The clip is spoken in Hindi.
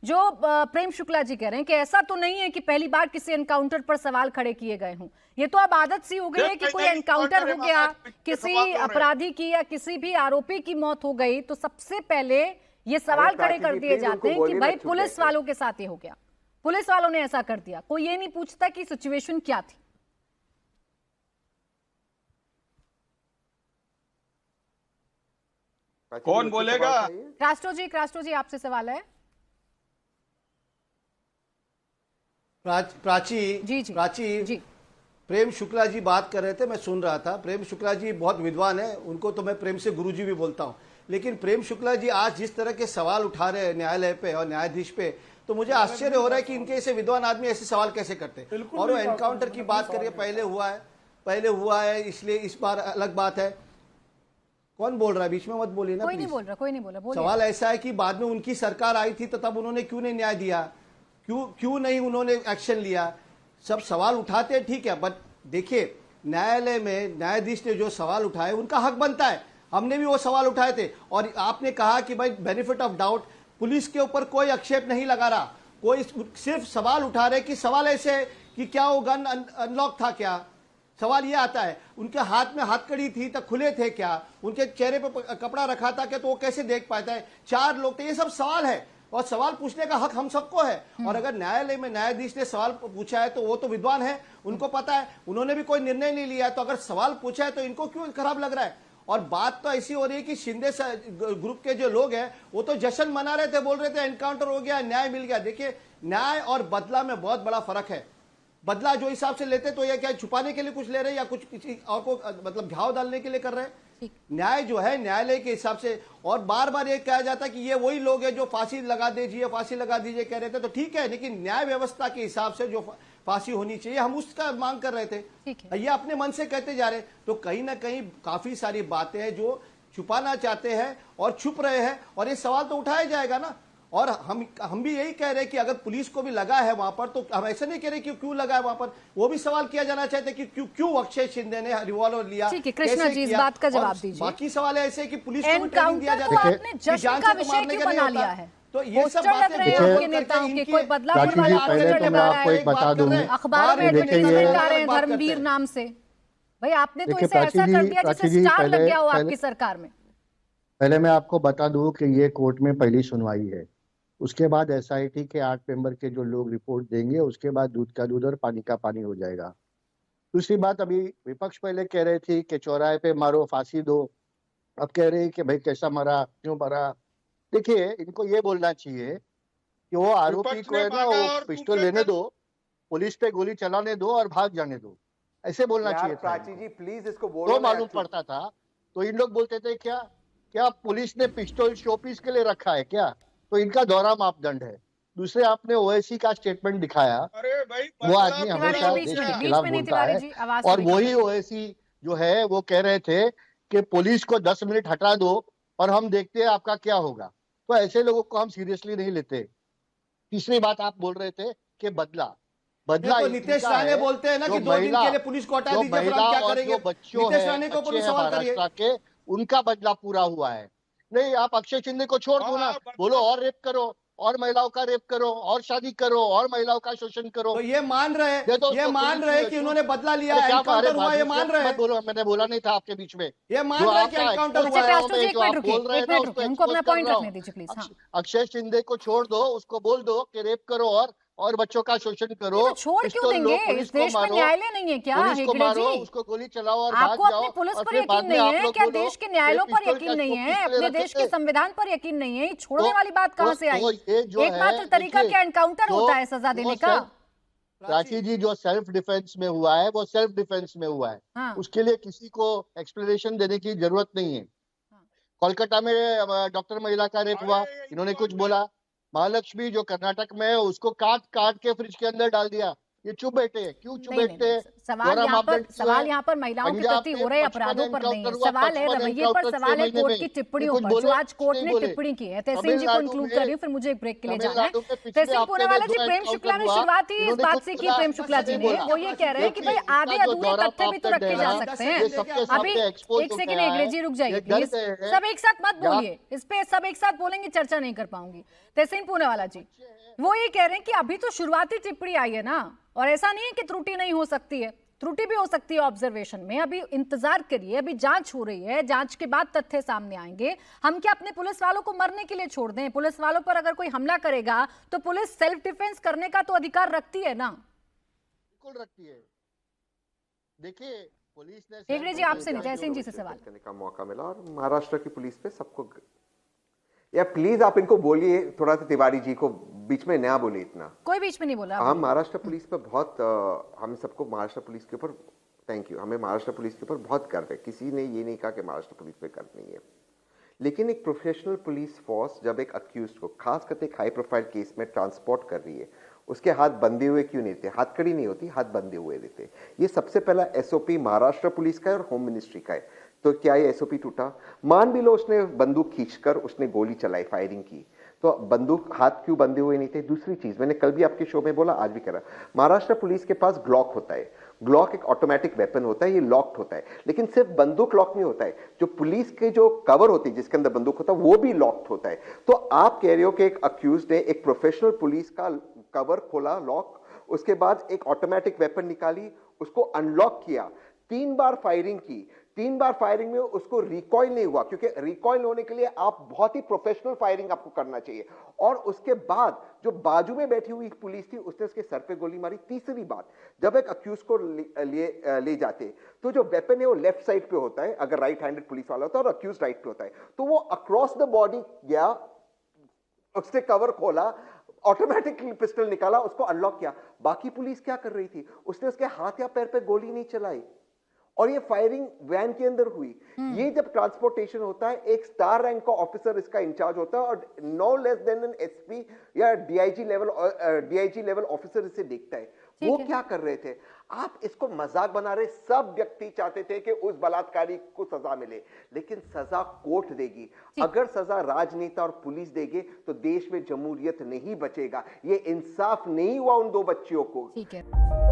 जो प्रेम शुक्ला जी कह रहे हैं कि ऐसा तो नहीं है कि पहली बार किसी एनकाउंटर पर सवाल खड़े किए गए हों। ये तो अब आदत सी हो गई है कि कोई एनकाउंटर हो गया, किसी अपराधी की या किसी भी आरोपी की मौत हो गई तो सबसे पहले ये सवाल खड़े कर दिए जाते हैं कि भाई पुलिस वालों के साथ ये हो गया, पुलिस वालों ने ऐसा कर दिया। कोई ये नहीं पूछता कि सिचुएशन क्या थी। कौन बोलेगा? राष्ट्रो जी आपसे सवाल है। प्राची जी जी प्राची जी। प्रेम शुक्ला जी बात कर रहे थे, मैं सुन रहा था। प्रेम शुक्ला जी बहुत विद्वान है, उनको तो मैं प्रेम से गुरुजी भी बोलता हूं। लेकिन प्रेम शुक्ला जी आज जिस तरह के सवाल उठा रहे हैं न्यायालय पे और न्यायाधीश पे, तो मुझे आश्चर्य हो रहा है कि इनके ऐसे विद्वान आदमी ऐसे सवाल कैसे करते हैं। और वो एनकाउंटर की बात करिए, पहले हुआ है इसलिए इस बार अलग बात है। कौन बोल रहा है? बीच में मत बोलिए ना। कोई नहीं बोल रहा, कोई नहीं बोला। सवाल ऐसा है कि बाद में उनकी सरकार आई थी तो तब उन्होंने क्यों नहीं न्याय दिया, क्यों नहीं उन्होंने एक्शन लिया? सब सवाल उठाते हैं, ठीक है, बट देखिए न्यायालय में न्यायाधीश ने जो सवाल उठाए उनका हक बनता है। हमने भी वो सवाल उठाए थे और आपने कहा कि भाई बेनिफिट ऑफ डाउट, पुलिस के ऊपर कोई आक्षेप नहीं लगा रहा, कोई सिर्फ सवाल उठा रहे कि सवाल ऐसे है कि क्या वो गन अनलॉक था क्या? सवाल ये आता है उनके हाथ में हथकड़ी थी तो खुले थे क्या? उनके चेहरे पर कपड़ा रखा था क्या तो वो कैसे देख पाता है? 4 लोग थे। ये सब सवाल है और सवाल पूछने का हक हम सबको है। और अगर न्यायालय में न्यायाधीश ने सवाल पूछा है तो वो तो विद्वान है, उनको पता है, उन्होंने भी कोई निर्णय नहीं लिया। तो अगर सवाल पूछा है तो इनको क्यों खराब लग रहा है? और बात तो ऐसी हो रही है कि शिंदे ग्रुप के जो लोग हैं वो तो जश्न मना रहे थे, बोल रहे थे एनकाउंटर हो गया, न्याय मिल गया। देखिए न्याय और बदला में बहुत बड़ा फर्क है। बदला जो हिसाब से लेते तो ये क्या छुपाने के लिए कुछ ले रहे हैं या कुछ किसी और को मतलब घाव डालने के लिए कर रहे हैं? न्याय जो है न्यायालय के हिसाब से। और बार बार ये कहा जाता है कि ये वही लोग हैं जो फांसी लगा दीजिए कह रहे थे, तो ठीक है, लेकिन न्याय व्यवस्था के हिसाब से जो फांसी होनी चाहिए हम उसका मांग कर रहे थे। ये अपने मन से कहते जा रहे, तो कहीं ना कहीं काफी सारी बातें हैं जो छुपाना चाहते हैं और छुप रहे हैं, और ये सवाल तो उठाया जाएगा ना। और हम भी यही कह रहे हैं कि अगर पुलिस को भी लगा है वहां पर, तो हम ऐसा नहीं कह रहे कि क्यों लगा है वहां पर, वो भी सवाल किया जाना चाहते कि क्यों अक्षय शिंदे ने रिवॉल्वर लिया। ठीक है कृष्णा जी, इस बात का जवाब दीजिए। बाकी सवाल ऐसे कि पुलिस को भी ट्रेनिंग दिया जाता है आपने जश्न का विषय क्यों बना लिया है? तो ये सब बातें नेताओं के कोई बदलाव अखबारों में एडवर्टाइजमेंट आ रहे हैं धर्मवीर नाम से। भाई आपने तो इसे ऐसा कर दिया जैसे स्टार लग गया हो आपकी सरकार में। पहले मैं आपको बता दूं कि ये कोर्ट में पहली सुनवाई है, उसके बाद एसआईटी के 8 मेंबर के जो लोग रिपोर्ट देंगे उसके बाद दूध का दूध और पानी का पानी हो जाएगा। दूसरी बात, अभी विपक्ष पहले कह रहे थे कि चौराहे पे मारो, फांसी दो, अब कह रहे हैं कि भाई कैसा मरा, क्यों मरा। देखिए इनको ये बोलना चाहिए कि वो आरोपी को है ना वो पिस्टल लेने दो, पुलिस पे गोली चलाने दो और भाग जाने दो, ऐसे बोलना चाहिए। प्राची जी प्लीज इसको बोलो। तो मालूम पड़ता था तो इन लोग बोलते थे क्या पुलिस ने पिस्टल शोपीस के लिए रखा है क्या? तो इनका दोहरा मापदंड है। दूसरे आपने ओवैसी का स्टेटमेंट दिखाया, वो आदमी हमेशा देश के खिलाफ बोलता है, और वही ओवैसी जो है वो कह रहे थे कि पुलिस को 10 मिनट हटा दो और हम देखते हैं आपका क्या होगा। तो ऐसे लोगों को हम सीरियसली नहीं लेते। तीसरी बात आप बोल रहे थे कि बदला तो नीतीश राणे बोलते हैं ना कि 2 दिन के लिए पुलिस को हटा दीजिए, फिर हम क्या करेंगे? नीतीश राणे को कोई सवाल करिए, उनका बदला पूरा हुआ है। नहीं, आप अक्षय शिंदे को छोड़ दो ना, बोलो और रेप करो, और महिलाओं का रेप करो, और शादी करो, और महिलाओं का शोषण करो। तो ये मान रहे कि उन्होंने बदला लिया, एनकाउंटर हुआ, ये मान रहे हैं। बोलो, मैंने बोला नहीं था आपके बीच में, ये मान रहे हैं कि एनकाउंटर हुआ है। बोल रहे हैं उनको अपना पॉइंट रखने दीजिए प्लीज। अक्षय शिंदे को छोड़ दो, उसको बोल दो कि रेप करो और बच्चों का शोषण करो। तो छोड़ क्यों देंगे? इस देश में न्यायालय नहीं है क्या? पुलिस को मारो, उसको गोली चलाओ और भाग जाओ। आपको अपनी पुलिस पर यकीन नहीं है क्या? देश के न्यायालयों पर यकीन नहीं है? अपने देश के संविधान पर यकीन नहीं है? छोड़ने वाली बात कहां से आई? एकमात्र तरीका क्या एनकाउंटर होता है सजा देने का? प्राची जी, जो सेल्फ डिफेंस में हुआ है वो सेल्फ डिफेंस में हुआ है। हाँ। उसके लिए किसी को एक्सप्लेनेशन देने की जरूरत नहीं है। कोलकाता में डॉक्टर महिला का रेप हुआ, इन्होंने कुछ बोला। महालक्ष्मी जो कर्नाटक में है उसको काट के फ्रिज के अंदर डाल दिया, ये चुप बैठे। क्यों चुप बैठे? सवाल यहाँ पर महिलाओं के प्रति हो रहे अपराधों पर नहीं है, सवाल है रवैये पर, सवाल है कोर्ट की टिप्पणियों पर, जो आज कोर्ट ने टिप्पणी की है। तहसीन जी को इंक्लूड कर रही हूँ, फिर मुझे एक ब्रेक के लिए जाना है। तहसीन पूनावाला जी, प्रेम शुक्ला ने शुरुआत ही इस बात से की, प्रेम शुक्ला जी ने, वो ये कह रहे हैं कि भाई आधे अधूरे तथ्य भी तो रखे जा सकते हैं। अभी एक सेकंड अंग्रेजी रुक जाइए प्लीज, सब एक साथ मत बोलिए, इस पे सब एक साथ बोलेंगे चर्चा नहीं कर पाऊंगी। तहसीन पूनावाला जी वो ये कह रहे हैं कि अभी तो शुरुआती टिप्पणी आई है ना, और ऐसा नहीं है कि त्रुटि नहीं हो सकती है, त्रुटि भी हो सकती है ऑब्जर्वेशन में। अभी इंतजार करिए, अभी जांच हो रही है, जांच के बाद तथ्य सामने आएंगे। हम क्या अपने पुलिस वालों को मरने के लिए छोड़ दें? पुलिस वालों पर अगर कोई हमला करेगा तो पुलिस सेल्फ डिफेंस करने का तो अधिकार रखती है ना। बिल्कुल रखती है। देखिए पुलिस ने हेगड़े जी आपसे नहीं, तहसीन जी से सवाल करने का मौका मिला, और महाराष्ट्र की पुलिस पे सबको, या प्लीज आप इनको बोलिए थोड़ा सा, तिवारी जी को बीच में नया बोले इतना। कोई बीच में नहीं बोला। हम महाराष्ट्र पुलिस पे बहुत हम सबको महाराष्ट्र पुलिस के ऊपर थैंक यू, हमें महाराष्ट्र पुलिस के ऊपर बहुत गर्व है। किसी ने ये नहीं कहा कि महाराष्ट्र पुलिस पे गर्व नहीं है, लेकिन एक प्रोफेशनल पुलिस फोर्स जब एक अक्यूज्ड को, खास करके एक हाई प्रोफाइल केस में ट्रांसपोर्ट कर रही है, उसके हाथ बंधे हुए क्यों नहीं रहते? हाथकड़ी नहीं होती, हाथ बंधे हुए रहते। ये सबसे पहला एसओपी महाराष्ट्र पुलिस का है और होम मिनिस्ट्री का है। तो क्या ये एसओपी टूटा? मान भी लो उसने बंदूक खींचकर उसने गोली चलाई, फायरिंग की, तो बंदूक हाथ क्यों बंधे हुए नहीं थे? दूसरी चीज मैंने कल भी आपके शो में बोला, आज भी कह रहा, महाराष्ट्र पुलिस के पास ग्लॉक होता है। ग्लॉक एक ऑटोमेटिक वेपन होता है, ये लॉक्ड होता है, लेकिन सिर्फ बंदूक लॉक नहीं होता है, जो पुलिस के जो कवर होती है जिसके अंदर बंदूक होता है वो भी लॉक्ड होता है। तो आप कह रहे हो कि एक अक्यूज्ड ने एक प्रोफेशनल पुलिस का कवर खोला, लॉक, उसके बाद एक ऑटोमेटिक वेपन निकाली, उसको अनलॉक किया, 3 बार फायरिंग की, 3 बार फायरिंग में उसको रिकॉइल नहीं हुआ, क्योंकि रिकॉइल होने के लिए आप बहुत ही प्रोफेशनल फायरिंग आपको करना चाहिए। और उसके बाद जो बाजू में बैठी हुई पुलिस थी उसने उसके सर पे गोली मारी। तीसरी बात, जब एक अक्यूज को ले जाते तो जो वेपन है वो लेफ्ट साइड पे होता है, अगर राइट हैंडेड पुलिस वाला होता है, और अक्यूज राइट पे होता है, तो वो अक्रॉस द बॉडी गया, उसने कवर खोला, ऑटोमेटिकली पिस्टल निकाला, उसको अनलॉक किया। बाकी पुलिस क्या कर रही थी? उसने उसके हाथ या पैर पे गोली नहीं चलाई, और ये फायरिंग वैन के अंदर हुई। ये जब ट्रांसपोर्टेशन होता है, एक स्टार रैंक का ऑफिसर इसका इंचार्ज होता है, और no less than an SP या डीआईजी लेवल ऑफिसर इसे देखता है। वो क्या कर रहे थे? आप इसको मजाक बना रहे। सब व्यक्ति चाहते थे कि उस बलात्कारी को सजा मिले, लेकिन सजा कोर्ट देगी। अगर सजा राजनेता और पुलिस देंगे तो देश में जमहूरियत नहीं बचेगा। ये इंसाफ नहीं हुआ उन 2 बच्चियों को। ठीक है।